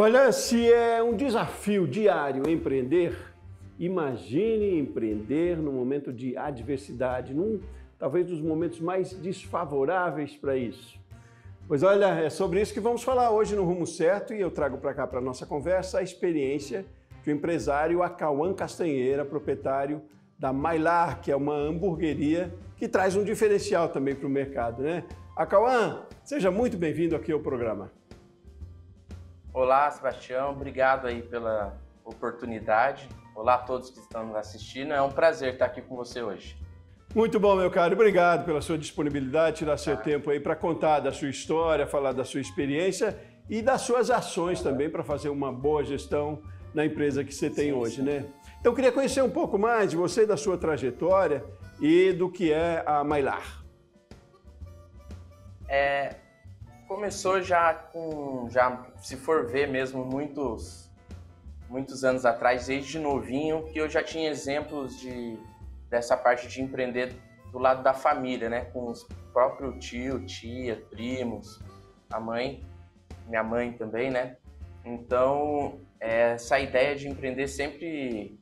Olha, se é um desafio diário empreender, imagine empreender num momento de adversidade, talvez dos momentos mais desfavoráveis para isso. Pois olha, é sobre isso que vamos falar hoje no Rumo Certo e eu trago para cá para a nossa conversa a experiência que o empresário Acauã Castanheira, proprietário da Mylar, que é uma hamburgueria que traz um diferencial também para o mercado, né? Acauã, seja muito bem-vindo aqui ao programa. Olá, Sebastião, obrigado aí pela oportunidade. Olá a todos que estão nos assistindo, é um prazer estar aqui com você hoje. Muito bom, meu caro, obrigado pela sua disponibilidade, tirar seu tempo aí para contar da sua história, falar da sua experiência e das suas ações também para fazer uma boa gestão na empresa que você tem hoje, né? Então, eu queria conhecer um pouco mais de você, da sua trajetória e do que é a Mylar. Começou se for ver mesmo, muitos anos atrás, desde novinho, que eu já tinha exemplos dessa parte de empreender do lado da família, né? Com os próprios tio, tia, primos, a mãe, minha mãe também, né? Então, essa ideia de empreender sempre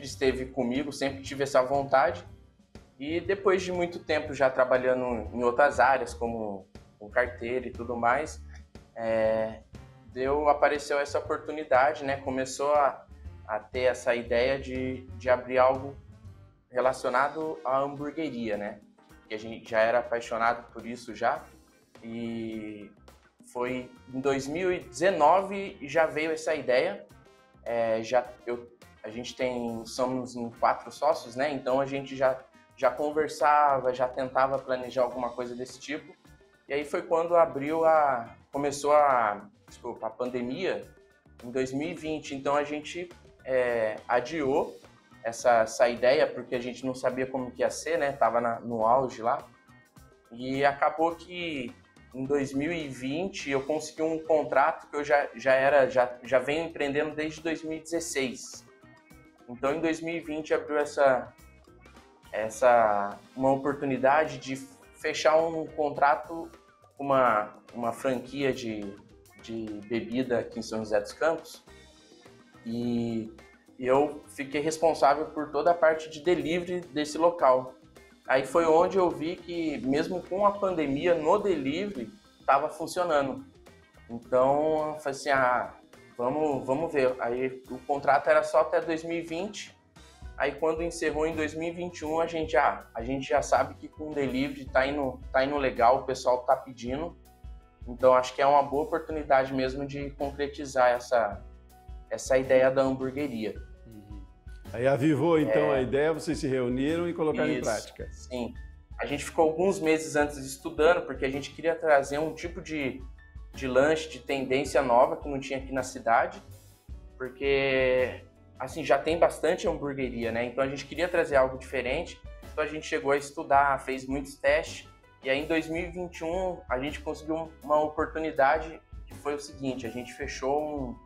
esteve comigo, sempre tive essa vontade. E depois de muito tempo já trabalhando em outras áreas, como com carteira e tudo mais, apareceu essa oportunidade, né? Começou a ter essa ideia de abrir algo relacionado à hamburgueria, né? Que a gente já era apaixonado por isso já. E foi em 2019 já veio essa ideia. Somos em 4 sócios, né? Então a gente já conversava, já tentava planejar alguma coisa desse tipo. E aí foi quando começou a pandemia em 2020. Então a gente adiou essa ideia porque a gente não sabia como que ia ser, né? Tava no auge lá. E acabou que em 2020 eu consegui um contrato que eu já venho empreendendo desde 2016. Então em 2020 abriu uma oportunidade de fechar um contrato com uma franquia de bebida aqui em São José dos Campos e eu fiquei responsável por toda a parte de delivery desse local. Aí foi onde eu vi que mesmo com a pandemia no delivery estava funcionando. Então eu falei assim, vamos ver. Aí o contrato era só até 2020. Aí quando encerrou em 2021, a gente já sabe que com o delivery tá indo legal, o pessoal tá pedindo. Então acho que é uma boa oportunidade mesmo de concretizar essa ideia da hamburgueria. Aí avivou então a ideia, vocês se reuniram e colocaram em prática. Sim. A gente ficou alguns meses antes estudando, porque a gente queria trazer um tipo de lanche de tendência nova que não tinha aqui na cidade, porque assim, já tem bastante hamburgueria, né? Então a gente queria trazer algo diferente. Então a gente chegou a estudar, fez muitos testes. E aí em 2021 a gente conseguiu uma oportunidade que foi o seguinte, a gente fechou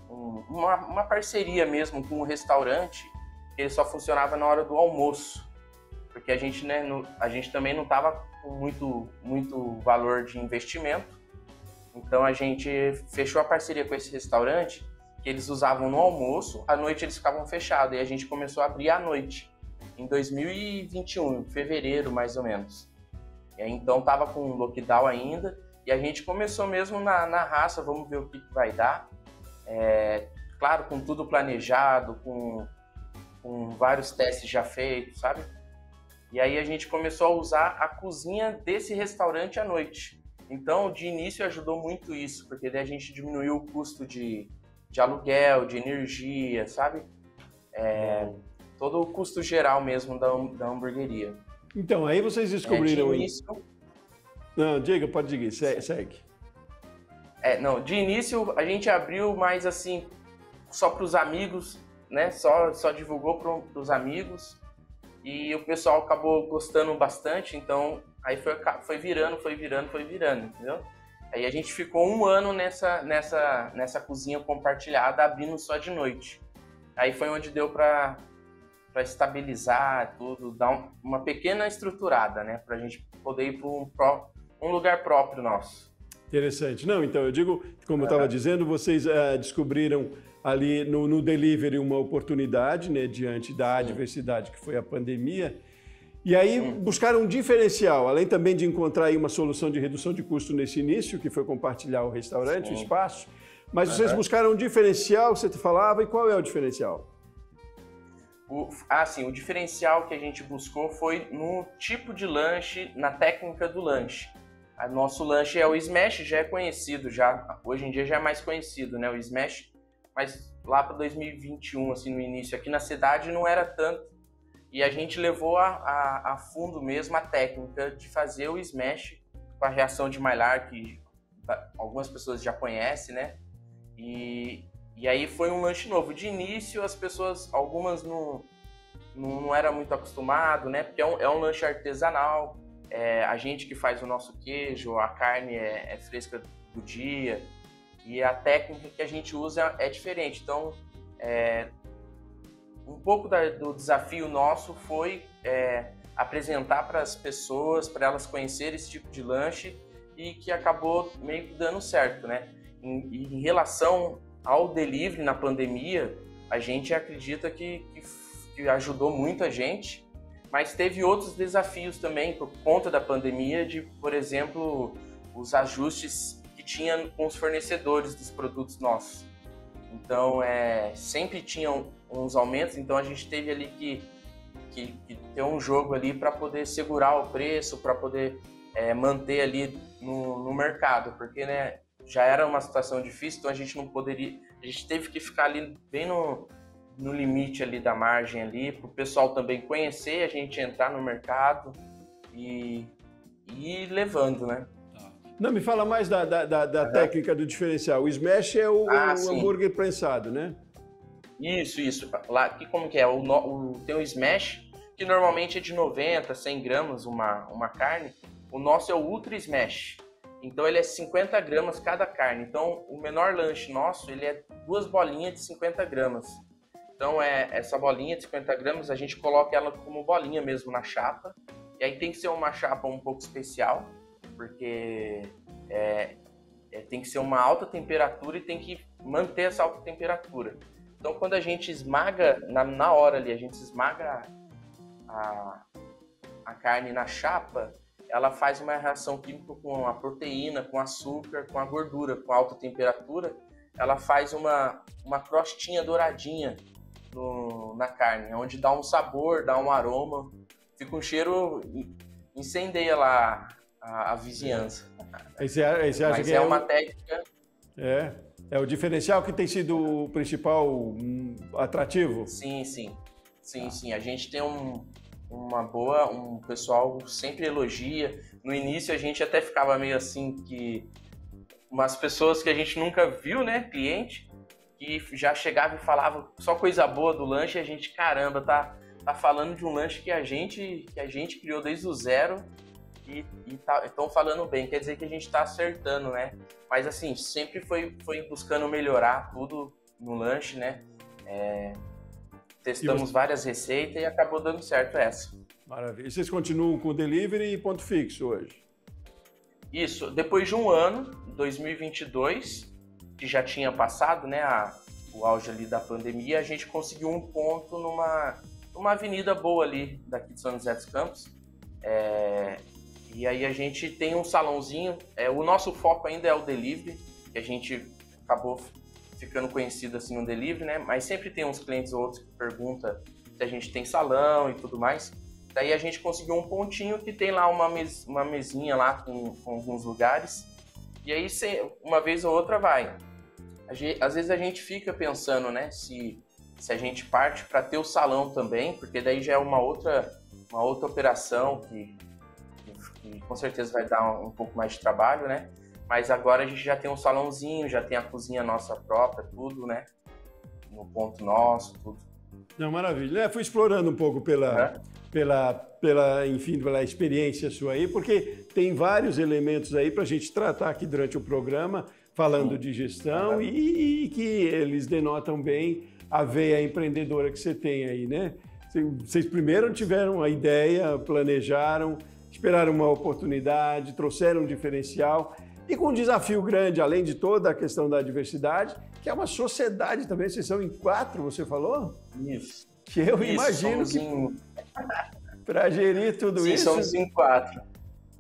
uma parceria mesmo com um restaurante que ele só funcionava na hora do almoço. Porque a gente, né, a gente também não estava com muito valor de investimento. Então a gente fechou a parceria com esse restaurante que eles usavam no almoço, à noite eles ficavam fechados, e a gente começou a abrir à noite, em 2021, em fevereiro mais ou menos. E aí, então tava com lockdown ainda, e a gente começou mesmo na raça, vamos ver o que vai dar. Claro, com tudo planejado, com vários testes já feitos, sabe? E aí a gente começou a usar a cozinha desse restaurante à noite. Então, de início ajudou muito isso, porque daí a gente diminuiu o custo de aluguel, de energia, sabe? Todo o custo geral mesmo da hamburgueria. Então, aí vocês descobriram... De início... Não, diga, pode seguir, segue. De início a gente abriu mais assim, só para os amigos, né? Só divulgou para os amigos e o pessoal acabou gostando bastante, então aí foi virando, entendeu? Aí a gente ficou 1 ano nessa cozinha compartilhada, abrindo só de noite. Aí foi onde deu para estabilizar tudo, dar uma pequena estruturada, né? Para a gente poder ir para um lugar próprio nosso. Interessante. Não, então, eu digo, como eu estava dizendo, vocês descobriram ali no delivery uma oportunidade, né, diante da adversidade que foi a pandemia. E aí buscaram um diferencial, além também de encontrar aí uma solução de redução de custo nesse início, que foi compartilhar o restaurante, o espaço. Mas vocês buscaram um diferencial, você falava, e qual é o diferencial? O diferencial que a gente buscou foi no tipo de lanche, na técnica do lanche. Nosso lanche é o Smash, já é conhecido, hoje em dia já é mais conhecido, né, o Smash, mas lá para 2021, assim, no início, aqui na cidade não era tanto, e a gente levou a fundo mesmo a técnica de fazer o Smash com a reação de Maillard, que algumas pessoas já conhecem, né, e aí foi um lanche novo. De início, as pessoas, algumas não eram muito acostumadas, né, porque é um lanche artesanal. A gente que faz o nosso queijo, a carne é fresca do dia e a técnica que a gente usa é diferente. Então, um pouco do desafio nosso foi apresentar para as pessoas, para elas conhecerem esse tipo de lanche e que acabou meio que dando certo, né? Em relação ao delivery na pandemia, a gente acredita que ajudou muito a gente. Mas teve outros desafios também por conta da pandemia, de, por exemplo, os ajustes que tinha com os fornecedores dos produtos nossos. Então, sempre tinham uns aumentos, então a gente teve ali que ter um jogo ali para poder segurar o preço, para poder manter ali no mercado, porque, né, já era uma situação difícil, então a gente não poderia, a gente teve que ficar ali bem no limite ali da margem ali, para o pessoal também conhecer, a gente entrar no mercado e ir levando, né? Não, me fala mais da técnica do diferencial. O Smash é o hambúrguer prensado, né? Isso. Lá, como que é? Tem o Smash, que normalmente é de 90, 100 gramas uma carne. O nosso é o Ultra Smash. Então ele é 50 gramas cada carne. Então o menor lanche nosso, ele é 2 bolinhas de 50 gramas. Então, essa bolinha de 50 gramas, a gente coloca ela como bolinha mesmo na chapa. E aí tem que ser uma chapa um pouco especial, porque tem que ser uma alta temperatura e tem que manter essa alta temperatura. Então, quando a gente esmaga, na hora ali, a gente esmaga a carne na chapa, ela faz uma reação química com a proteína, com açúcar, com a gordura, com alta temperatura. Ela faz uma crostinha douradinha na carne, onde dá um sabor, dá um aroma, fica um cheiro, incendeia lá a vizinhança. Aí você acha Mas que é uma técnica... É o diferencial que tem sido o principal atrativo? Sim. A gente tem um pessoal sempre elogia. No início a gente até ficava meio assim, que umas pessoas que a gente nunca viu, né, cliente, que já chegava e falava só coisa boa do lanche, e a gente, caramba, tá falando de um lanche que a gente criou desde o zero e estão falando bem, quer dizer que a gente está acertando, né? Mas assim, sempre foi buscando melhorar tudo no lanche, né? Testamos várias receitas e acabou dando certo essa. Maravilha. E vocês continuam com o delivery e ponto fixo hoje? Isso, depois de um ano, 2022, que já tinha passado, né, o auge ali da pandemia, a gente conseguiu um ponto numa avenida boa ali, daqui de São José dos Campos. E aí a gente tem um salãozinho, o nosso foco ainda é o delivery, que a gente acabou ficando conhecido assim no delivery, né, mas sempre tem uns clientes ou outros que perguntam se a gente tem salão e tudo mais. Daí a gente conseguiu um pontinho que tem lá uma mesinha lá com alguns lugares. E aí, uma vez ou outra vai. Às vezes a gente fica pensando, né, se a gente parte para ter o salão também, porque daí já é uma outra operação que com certeza vai dar um pouco mais de trabalho, né? Mas agora a gente já tem um salãozinho, já tem a cozinha nossa própria, tudo, né? No ponto nosso, tudo. Não, maravilha. Fui explorando um pouco pela experiência sua aí, porque tem vários elementos aí para a gente tratar aqui durante o programa, falando de gestão e que eles denotam bem a veia empreendedora que você tem aí, né? Vocês primeiro tiveram a ideia, planejaram, esperaram uma oportunidade, trouxeram um diferencial E com um desafio grande, além de toda a questão da diversidade, que é uma sociedade também, vocês são em 4, você falou? Isso. Que eu Isso, imagino que para gerir tudo Sim, isso... somos em 4.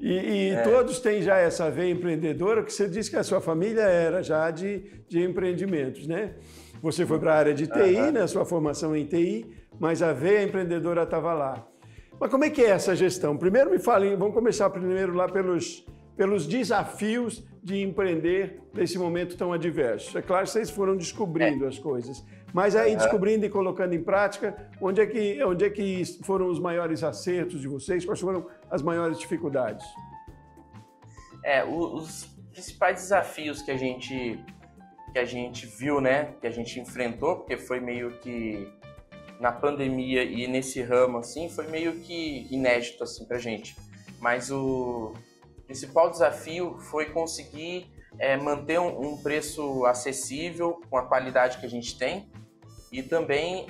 E todos têm já essa veia empreendedora, que você disse que a sua família era já de empreendimentos, né? Você foi para a área de TI, né? Sua formação em TI, mas a veia empreendedora estava lá. Mas como é que é essa gestão? Primeiro me falem, vamos começar primeiro lá pelos desafios de empreender nesse momento tão adverso. É claro que vocês foram descobrindo as coisas, mas aí descobrindo e colocando em prática, onde é que foram os maiores acertos de vocês? Quais foram as maiores dificuldades? Os principais desafios que a gente viu, né, que a gente enfrentou, porque foi meio que na pandemia e nesse ramo assim, foi meio que inédito assim pra gente. Mas o principal desafio foi conseguir manter um preço acessível com a qualidade que a gente tem e também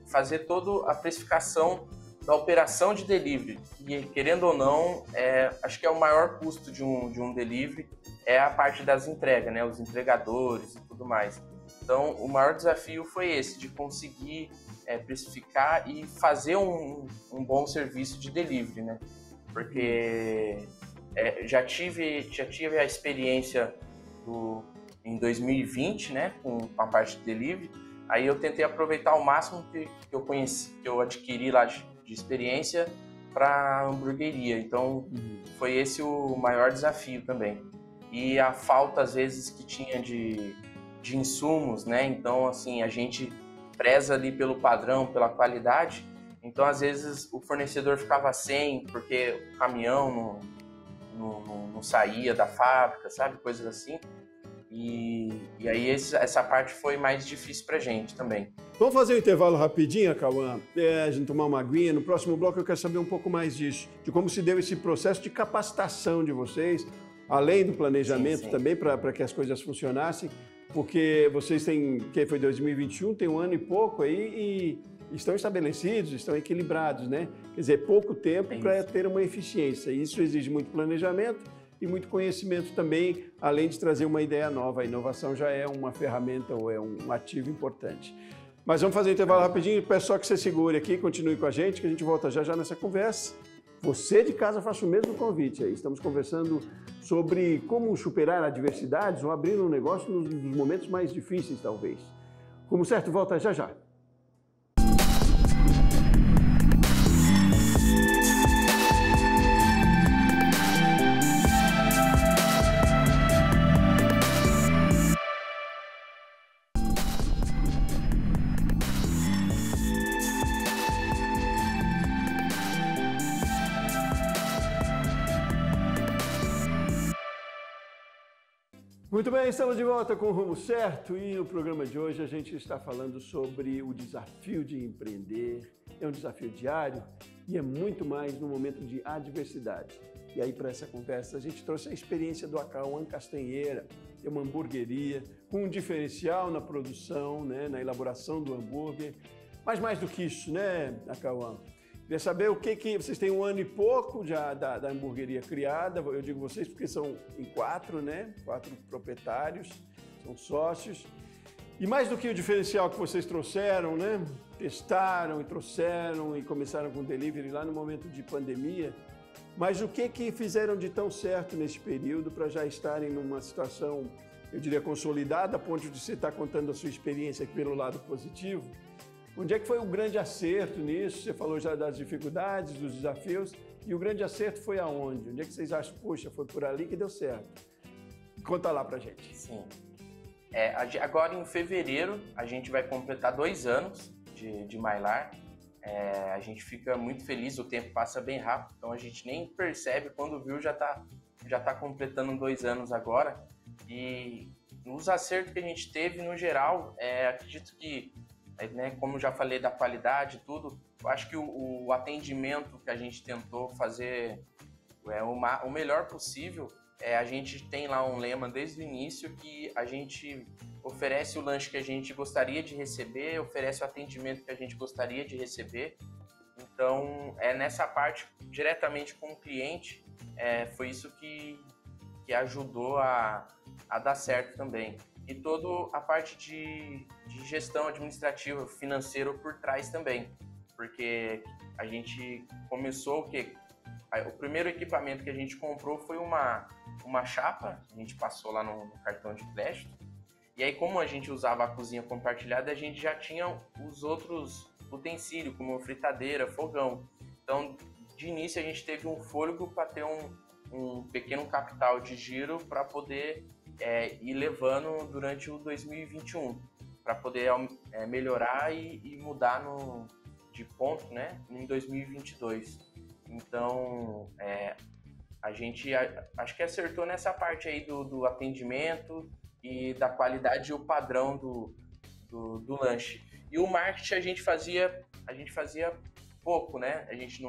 fazer toda a precificação da operação de delivery, que, querendo ou não, acho que é o maior custo de um delivery, é a parte das entregas, né, os entregadores e tudo mais. Então, o maior desafio foi esse, de conseguir precificar e fazer um bom serviço de delivery, né? Porque já tive a experiência em 2020, né, com a parte de delivery. Aí eu tentei aproveitar o máximo que eu conheci, que eu adquiri lá de experiência para hamburgueria. Então foi esse o maior desafio também. E a falta às vezes que tinha de insumos, né? Então assim a gente preza ali pelo padrão, pela qualidade. Então às vezes o fornecedor ficava sem porque o caminhão não saía da fábrica, sabe? Coisas assim. E aí essa parte foi mais difícil pra gente também. Vamos fazer um intervalo rapidinho, Cauã? A gente tomar uma aguinha. No próximo bloco eu quero saber um pouco mais disso, de como se deu esse processo de capacitação de vocês, além do planejamento sim. também, para que as coisas funcionassem, porque vocês têm, que foi 2021, tem um ano e pouco aí e estão estabelecidos, estão equilibrados, né? Quer dizer, pouco tempo para ter uma eficiência. Isso exige muito planejamento e muito conhecimento também, além de trazer uma ideia nova. A inovação já é uma ferramenta ou é um ativo importante. Mas vamos fazer um intervalo rapidinho, peço só que você segure aqui, continue com a gente, que a gente volta já nessa conversa. Você de casa faça o mesmo convite aí. Estamos conversando sobre como superar adversidades ou abrir um negócio nos momentos mais difíceis, talvez. Como certo, volta já. Muito bem, estamos de volta com o Rumo Certo e no programa de hoje a gente está falando sobre o desafio de empreender. É um desafio diário e é muito mais no momento de adversidade. E aí para essa conversa a gente trouxe a experiência do Acauã Castanheira, é uma hamburgueria com um diferencial na produção, né, na elaboração do hambúrguer. Mas mais do que isso, né, Acauã? Queria saber o que vocês têm um ano e pouco já da hamburgueria criada. Eu digo vocês porque são em 4, né? 4 proprietários, são sócios. E mais do que o diferencial que vocês trouxeram, né? Testaram e trouxeram e começaram com delivery lá no momento de pandemia. Mas o que fizeram de tão certo nesse período para já estarem numa situação, eu diria, consolidada, a ponto de você estar contando a sua experiência aqui pelo lado positivo? Onde é que foi o grande acerto nisso? Você falou já das dificuldades, dos desafios, e o grande acerto foi aonde? Onde é que vocês acham, poxa, foi por ali que deu certo? Conta lá pra gente. Sim. Agora em fevereiro a gente vai completar 2 anos de Mylar. A gente fica muito feliz, o tempo passa bem rápido, então a gente nem percebe, quando viu já tá completando 2 anos agora. E os acertos que a gente teve no geral, acredito que, né, como já falei da qualidade e tudo, eu acho que o atendimento que a gente tentou fazer o melhor possível. A gente tem lá um lema desde o início que a gente oferece o lanche que a gente gostaria de receber, oferece o atendimento que a gente gostaria de receber. Então, nessa parte, diretamente com o cliente, foi isso que que ajudou a dar certo também. E toda a parte de gestão administrativa, financeira por trás também. Porque a gente começou o primeiro equipamento que a gente comprou foi uma chapa, a gente passou lá no cartão de crédito. E aí, como a gente usava a cozinha compartilhada, a gente já tinha os outros utensílios, como fritadeira, fogão. Então, de início, a gente teve um fôlego para ter um pequeno capital de giro para poder ir levando durante o 2021, para poder melhorar e mudar de ponto, né, em 2022. Então, a gente acho que acertou nessa parte aí do atendimento e da qualidade e o padrão do lanche. E o marketing a gente fazia pouco, né? A gente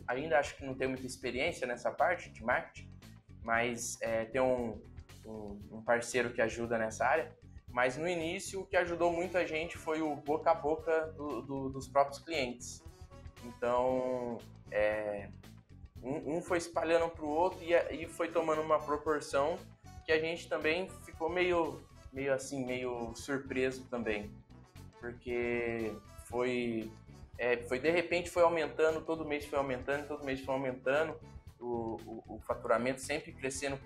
ainda acho que não tem muita experiência nessa parte de marketing, mas tem um parceiro que ajuda nessa área. Mas no início o que ajudou muito a gente foi o boca a boca dos próprios clientes. Então, um foi espalhando para o outro e foi tomando uma proporção que a gente também ficou meio surpreso também, porque foi de repente foi aumentando, todo mês foi aumentando, o faturamento sempre crescendo,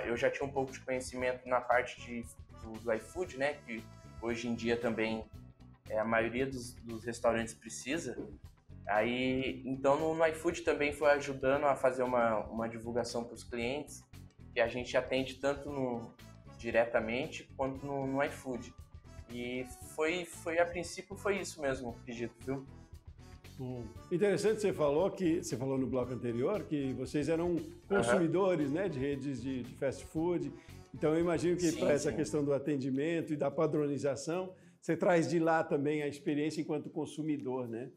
eu já tinha um pouco de conhecimento na parte do iFood, né, que hoje em dia também a maioria dos restaurantes precisa. Aí, então no iFood também foi ajudando a fazer uma divulgação para os clientes, que a gente atende tanto diretamente quanto no iFood. E a princípio foi isso mesmo, acredito, viu? Interessante, você falou no bloco anterior que vocês eram consumidores, né, de redes de fast food. Então eu imagino que para essa questão do atendimento e da padronização, você traz de lá também a experiência enquanto consumidor, né?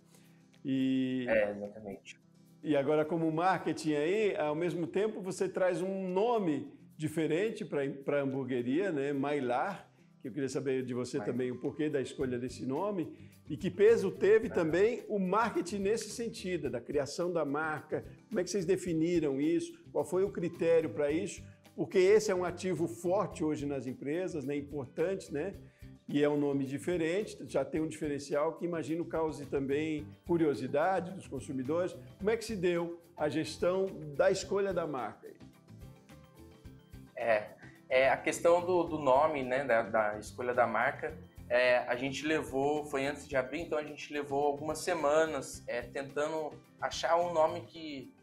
Exatamente. E agora, como marketing aí, ao mesmo tempo você traz um nome diferente para a hamburgueria, né? Maillard, que eu queria saber de você também o porquê da escolha desse nome e que peso teve também o marketing nesse sentido, da criação da marca, como é que vocês definiram isso, qual foi o critério para isso, porque esse é um ativo forte hoje nas empresas, né? Importante, né? E é um nome diferente, já tem um diferencial que imagino cause também curiosidade dos consumidores. Como é que se deu a gestão da escolha da marca? A questão do nome, né, da escolha da marca, a gente levou, foi antes de abrir, então a gente levou algumas semanas tentando achar um nome que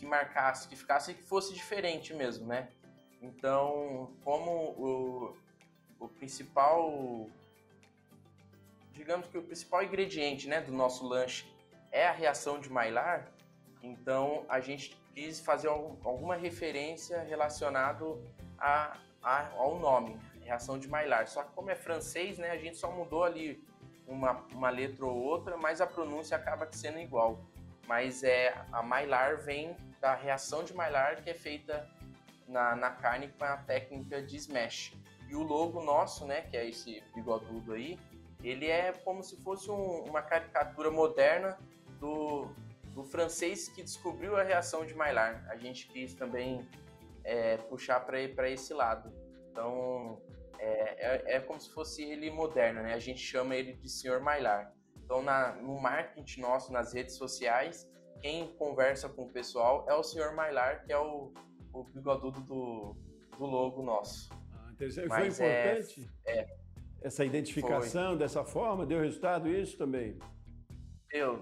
marcasse, que ficasse e que fosse diferente mesmo, né? Então, como o principal, digamos que o principal ingrediente, né, do nosso lanche é a reação de Maillard, então a gente quis fazer alguma referência relacionada ao nome, reação de Maillard. Só que como é francês, né, a gente só mudou ali uma letra ou outra, mas a pronúncia acaba sendo igual. Mas a Maillard vem da reação de Maillard, que é feita na carne com a técnica de smash. E o logo nosso, né, que é esse bigodudo aí, ele é como se fosse uma caricatura moderna do francês que descobriu a reação de Maillard. A gente quis também puxar para esse lado. Então, é como se fosse ele moderno, né? A gente chama ele de Sr. Maillard. Então, no marketing nosso, nas redes sociais, quem conversa com o pessoal é o Sr. Maillard, que é o bigodudo do logo nosso. Interessante. Foi importante essa identificação dessa forma? Deu resultado isso também?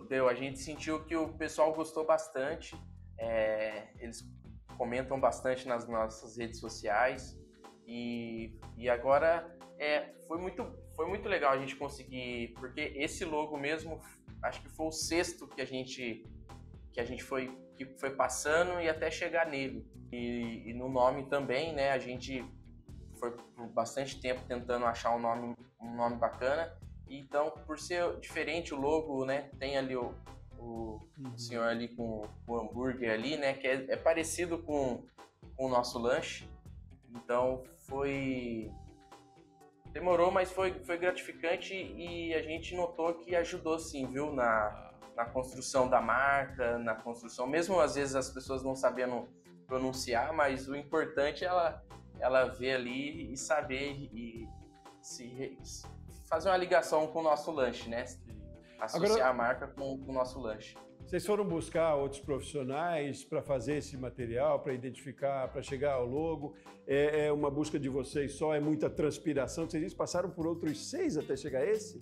Deu. A gente sentiu que o pessoal gostou bastante. Eles comentam bastante nas nossas redes sociais. E agora foi muito legal a gente conseguir, porque esse logo mesmo, acho que foi o sexto que a gente foi passando e até chegar nele. E no nome também, né? A gente foi por bastante tempo tentando achar um nome bacana. Então, por ser diferente o logo, né? Tem ali o senhor ali com o hambúrguer ali, né? Que é parecido com o nosso lanche. Então, demorou, mas foi gratificante e a gente notou que ajudou sim, viu? na construção da marca, na construção, mesmo às vezes as pessoas não sabendo pronunciar, mas o importante é ela ver ali e saber e fazer uma ligação com o nosso lanche, né? Associar Agora, a marca com o nosso lanche. vocês foram buscar outros profissionais para fazer esse material, para identificar, para chegar ao logo? É uma busca de vocês só? É muita transpiração? Vocês passaram por outros 6 até chegar a esse?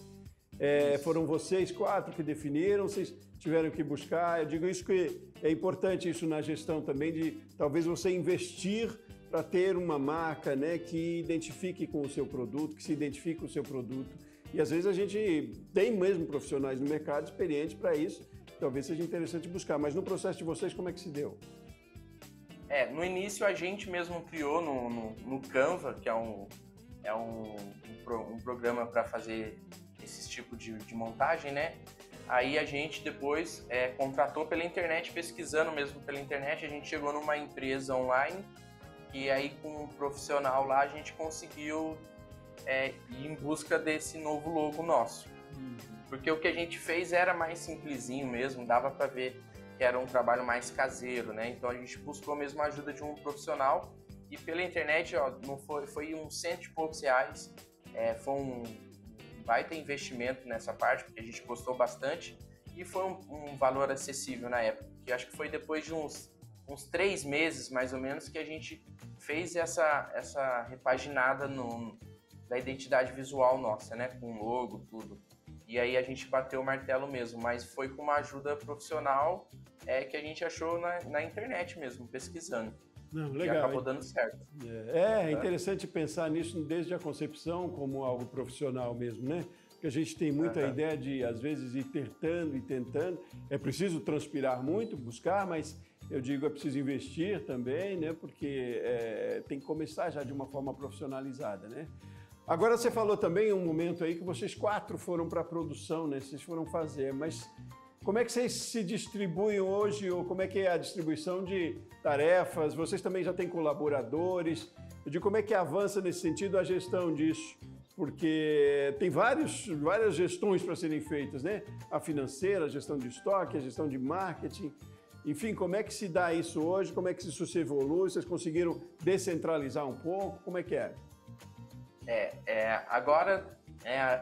Foram vocês 4 que definiram? Vocês tiveram que buscar? Eu digo isso que é importante isso na gestão também, de talvez você investir para ter uma marca, né, que identifique com o seu produto, que se identifique com o seu produto. E às vezes a gente tem mesmo profissionais no mercado experientes para isso. Talvez seja interessante buscar, mas no processo de vocês, como é que se deu? No início a gente mesmo criou no Canva, que é um programa para fazer esse tipo de montagem, né? Aí a gente depois contratou pela internet, pesquisando mesmo pela internet, a gente chegou numa empresa online e aí com um profissional lá a gente conseguiu ir em busca desse novo logo nosso. Porque o que a gente fez era mais simplesinho mesmo, dava para ver que era um trabalho mais caseiro, né? Então a gente buscou mesmo a ajuda de um profissional e pela internet, não foi uns R$100 e poucos, foi um baita investimento nessa parte, porque a gente gostou bastante e foi um valor acessível na época, que acho que foi depois de uns 3 meses, mais ou menos, que a gente fez essa repaginada da identidade visual nossa, né? Com logo, tudo. E aí a gente bateu o martelo mesmo, mas foi com uma ajuda profissional que a gente achou na internet mesmo, pesquisando. Não, legal. E acabou dando certo. É interessante pensar nisso desde a concepção como algo profissional mesmo, né? Porque a gente tem muita ideia de, às vezes, ir tentando e tentando. É preciso transpirar muito, buscar, mas eu digo, é preciso investir também, né? Porque tem que começar já de uma forma profissionalizada, né? Agora você falou também um momento aí que vocês 4 foram para a produção, né? Vocês foram fazer, mas como é que vocês se distribuem hoje ou como é que é a distribuição de tarefas? Vocês também já têm colaboradores? Eu digo, como é que avança nesse sentido a gestão disso? Porque tem várias gestões para serem feitas, né? A financeira, a gestão de estoque, a gestão de marketing. Enfim, como é que se dá isso hoje? Como é que isso se evolui? Vocês conseguiram descentralizar um pouco? Como é que é? Agora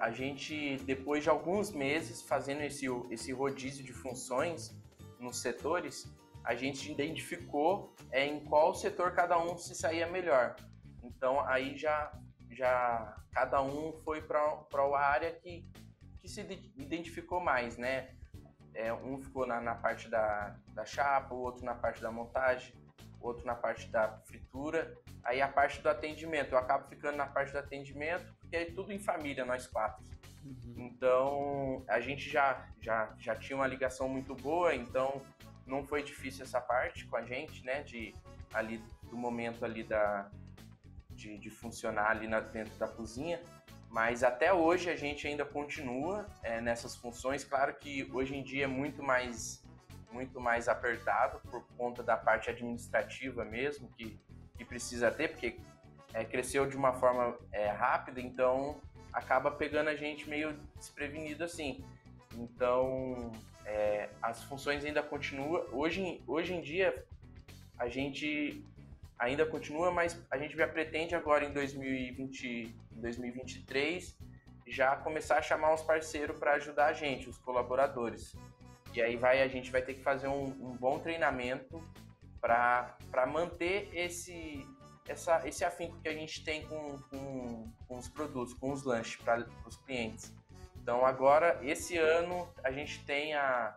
a gente, depois de alguns meses fazendo esse rodízio de funções nos setores, a gente identificou em qual setor cada um se saía melhor. Então aí já cada um foi para a área que se identificou mais, né? Um ficou na parte da chapa, o outro na parte da montagem, o outro na parte da fritura. Aí a parte do atendimento, eu acabo ficando na parte do atendimento, porque é tudo em família, nós 4. Então, a gente já tinha uma ligação muito boa, então não foi difícil essa parte com a gente, né? Do momento ali de funcionar ali dentro da cozinha. Mas até hoje a gente ainda continua nessas funções. Claro que hoje em dia é muito mais apertado por conta da parte administrativa mesmo, que precisa ter, porque cresceu de uma forma rápida, então acaba pegando a gente meio desprevenido assim. Então, as funções ainda continuam. Hoje em dia, a gente ainda continua, mas a gente já pretende agora em 2023 já começar a chamar uns parceiros para ajudar a gente, os colaboradores. E aí a gente vai ter que fazer um bom treinamento para manter esse afinco que a gente tem com os produtos, com os lanches para os clientes. Então agora, esse ano, a gente tem a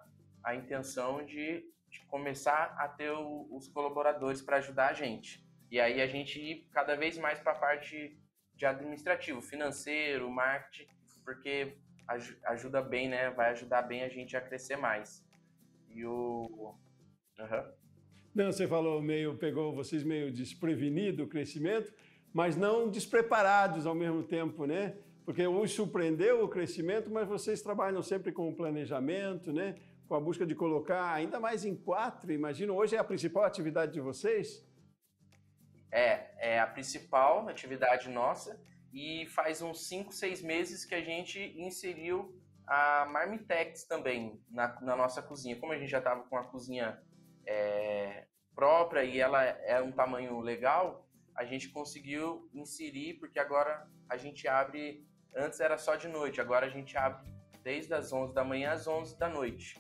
intenção de começar a ter os colaboradores para ajudar a gente. E aí a gente ir cada vez mais para a parte de administrativo, financeiro, marketing, porque ajuda bem, né? Vai ajudar bem a gente a crescer mais. Não, você falou pegou vocês meio desprevenido o crescimento, mas não despreparados ao mesmo tempo, né? Porque os surpreendeu o crescimento, mas vocês trabalham sempre com o planejamento, né? Com a busca de colocar ainda mais em 4, imagino. Hoje é a principal atividade de vocês? É a principal atividade nossa e faz uns 5, 6 meses que a gente inseriu a Marmitex também na nossa cozinha. Como a gente já estava com a cozinha própria e ela é um tamanho legal, a gente conseguiu inserir, porque agora a gente abre, antes era só de noite, agora a gente abre desde as 11 da manhã às 11 da noite.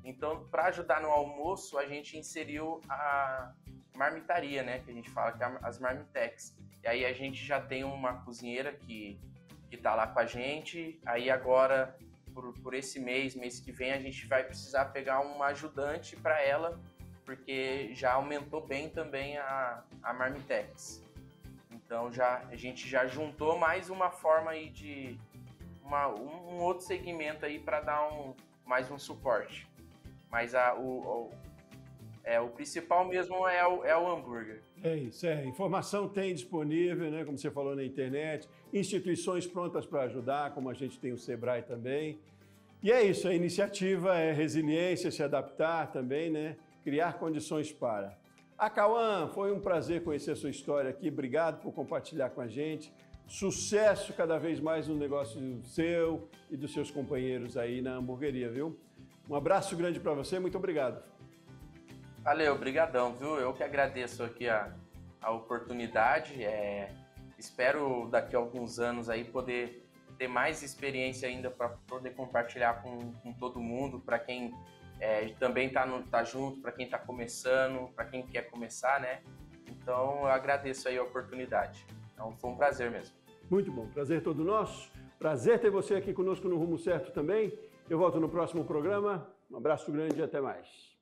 Então, para ajudar no almoço, a gente inseriu a marmitaria, né, que a gente fala que é as Marmitex. E aí a gente já tem uma cozinheira que tá lá com a gente, aí agora, por esse mês que vem, a gente vai precisar pegar uma ajudante para ela, porque já aumentou bem também a Marmitex. Então a gente já juntou mais uma forma aí de um outro segmento aí para dar mais um suporte. Mas o principal mesmo é o hambúrguer. É isso, informação tem disponível, né, como você falou na internet, instituições prontas para ajudar, como a gente tem o Sebrae também. E é isso, a iniciativa é resiliência, se adaptar também, né, criar condições para. Cauã, foi um prazer conhecer a sua história aqui, obrigado por compartilhar com a gente. Sucesso cada vez mais no negócio seu e dos seus companheiros aí na hamburgueria, viu? Um abraço grande para você, muito obrigado. Valeu, brigadão, viu? Eu que agradeço aqui a oportunidade. Espero daqui a alguns anos aí poder ter mais experiência ainda para poder compartilhar com todo mundo, para quem também tá junto, para quem está começando, para quem quer começar, né? Então eu agradeço aí a oportunidade. Então foi um prazer mesmo. Muito bom, prazer todo nosso. Prazer ter você aqui conosco no Rumo Certo também. Eu volto no próximo programa. Um abraço grande e até mais.